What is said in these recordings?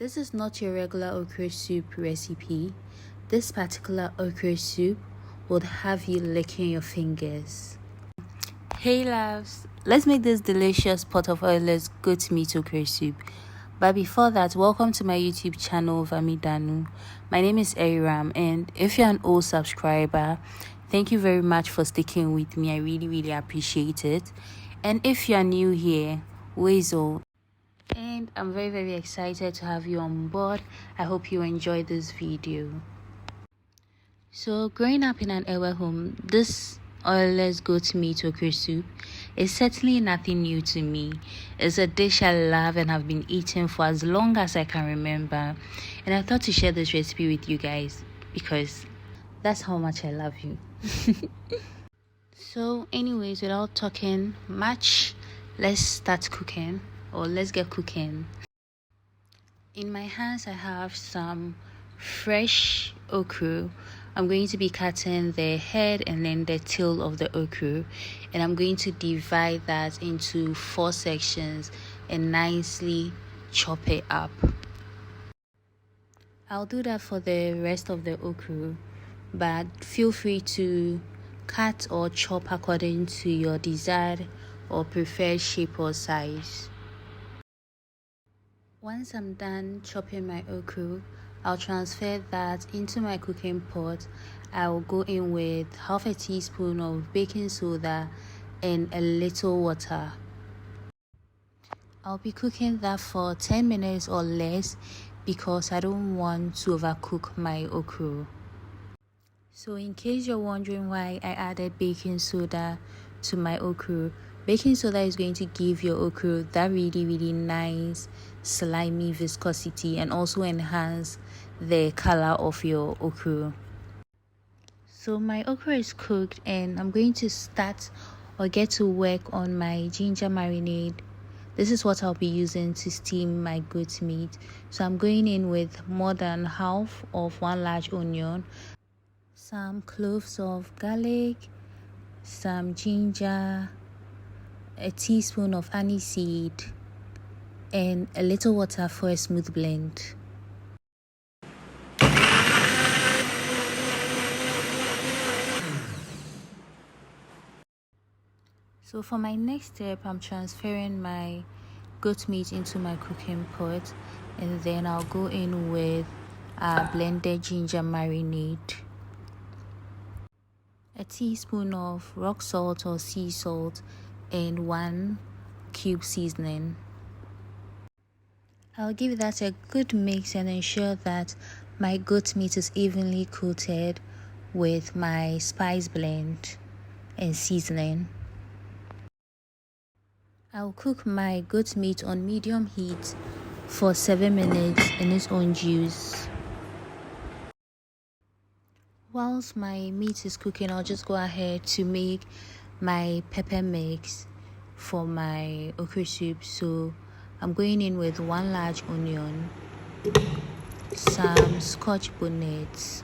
This is not your regular okra soup recipe. This particular okra soup would have you licking your fingers. Hey loves, let's make this delicious pot of oilless goat meat okra soup. But before that, welcome to my YouTube channel VaMidanu. My name is Ariram, and if you're an old subscriber, thank you very much for sticking with me. I really appreciate it. And if you're new here, Weasel, and I'm very excited to have you on board. I hope you enjoy this video. So growing up in an Ewe home, this oilless goat meat okra soup is certainly nothing new to me. It's a dish I love and have been eating for as long as I can remember, and I thought to share this recipe with you guys because that's how much I love you. So anyways, without talking much, let's start cooking, or let's get cooking. In my hands I have some fresh okra. I'm going to be cutting the head and then the tail of the okra, and I'm going to divide that into 4 sections and nicely chop it up. I'll do that for the rest of the okra, but feel free to cut or chop according to your desired or preferred shape or size. Once I'm done chopping my okra, I'll transfer that into my cooking pot. I'll go in with half a teaspoon of baking soda and a little water. I'll be cooking that for 10 minutes or less because I don't want to overcook my okra. So in case you're wondering why I added baking soda to my okra, baking soda is going to give your okra that really nice slimy viscosity and also enhance the color of your okra. So my okra is cooked and I'm going to start or get to work on my ginger marinade. This is what I'll be using to steam my goat meat. So I'm going in with more than half of 1 large onion, some cloves of garlic, some ginger, a teaspoon of aniseed, and a little water for a smooth blend. So for my next step, I'm transferring my goat meat into my cooking pot, and then I'll go in with a blended ginger marinade, a teaspoon of rock salt or sea salt, and 1 cube seasoning. I'll give that a good mix and ensure that my goat meat is evenly coated with my spice blend and seasoning. I'll cook my goat meat on medium heat for 7 minutes in its own juice. Whilst my meat is cooking, I'll just go ahead to make my pepper mix for my okra soup. So I'm going in with 1 large onion, some scotch bonnets.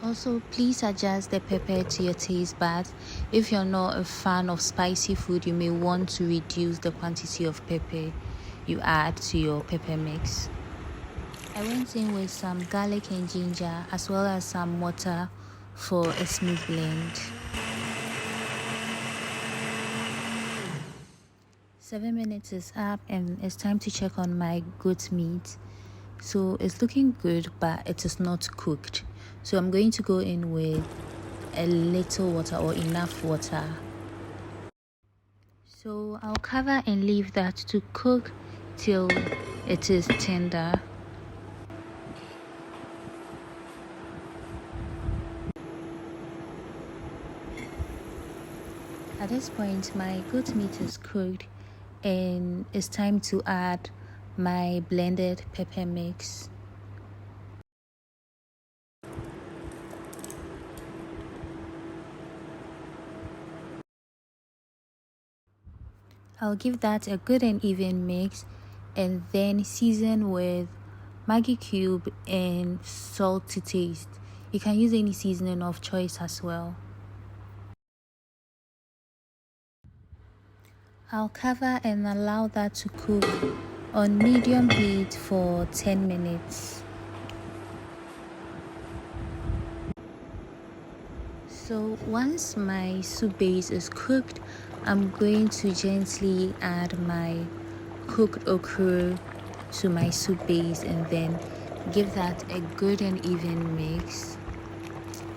Also, please adjust the pepper to your taste buds. If you're not a fan of spicy food, you may want to reduce the quantity of pepper you add to your pepper mix. I went in with some garlic and ginger as well as some water for a smooth blend. 7 minutes is up and it's time to check on my goat meat. So it's looking good, but it is not cooked. So I'm going to go in with a little water or enough water. So I'll cover and leave that to cook till it is tender. At this point, my goat meat is cooked and it's time to add my blended pepper mix. I'll give that a good and even mix and then season with Maggi cube and salt to taste. You can use any seasoning of choice as well. I'll cover and allow that to cook on medium heat for 10 minutes. So once my soup base is cooked, I'm going to gently add my cooked okra to my soup base and then give that a good and even mix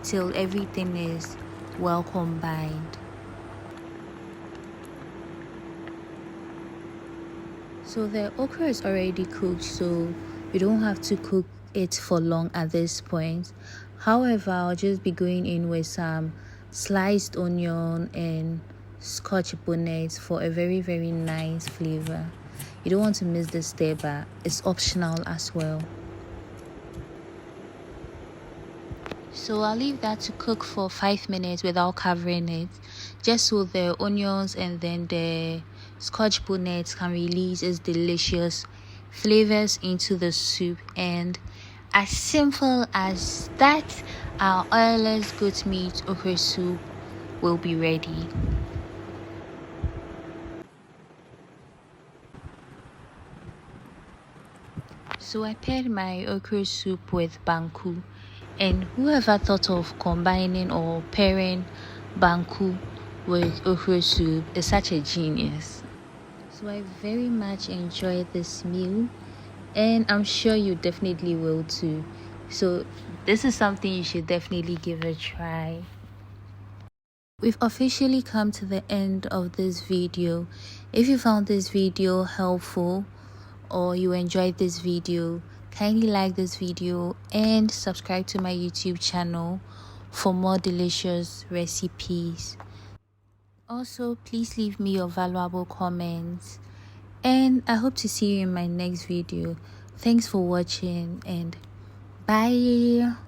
till everything is well combined. So the okra is already cooked, so you don't have to cook it for long at this point. However, I'll just be going in with some sliced onion and scotch bonnet for a very nice flavor. You don't want to miss this step, but it's optional as well. So I'll leave that to cook for 5 minutes without covering it, just so the onions and then the scotch bonnet can release its delicious flavors into the soup. And as simple as that, our oilless goat meat okra soup will be ready. So I paired my okra soup with Banku, and whoever thought of combining or pairing Banku with okra soup is such a genius. So I very much enjoyed this meal, and I'm sure you definitely will too. So this is something you should definitely give a try. We've officially come to the end of this video. If you found this video helpful or you enjoyed this video, kindly like this video and subscribe to my YouTube channel for more delicious recipes. Also, please leave me your valuable comments, and I hope to see you in my next video. Thanks for watching and bye.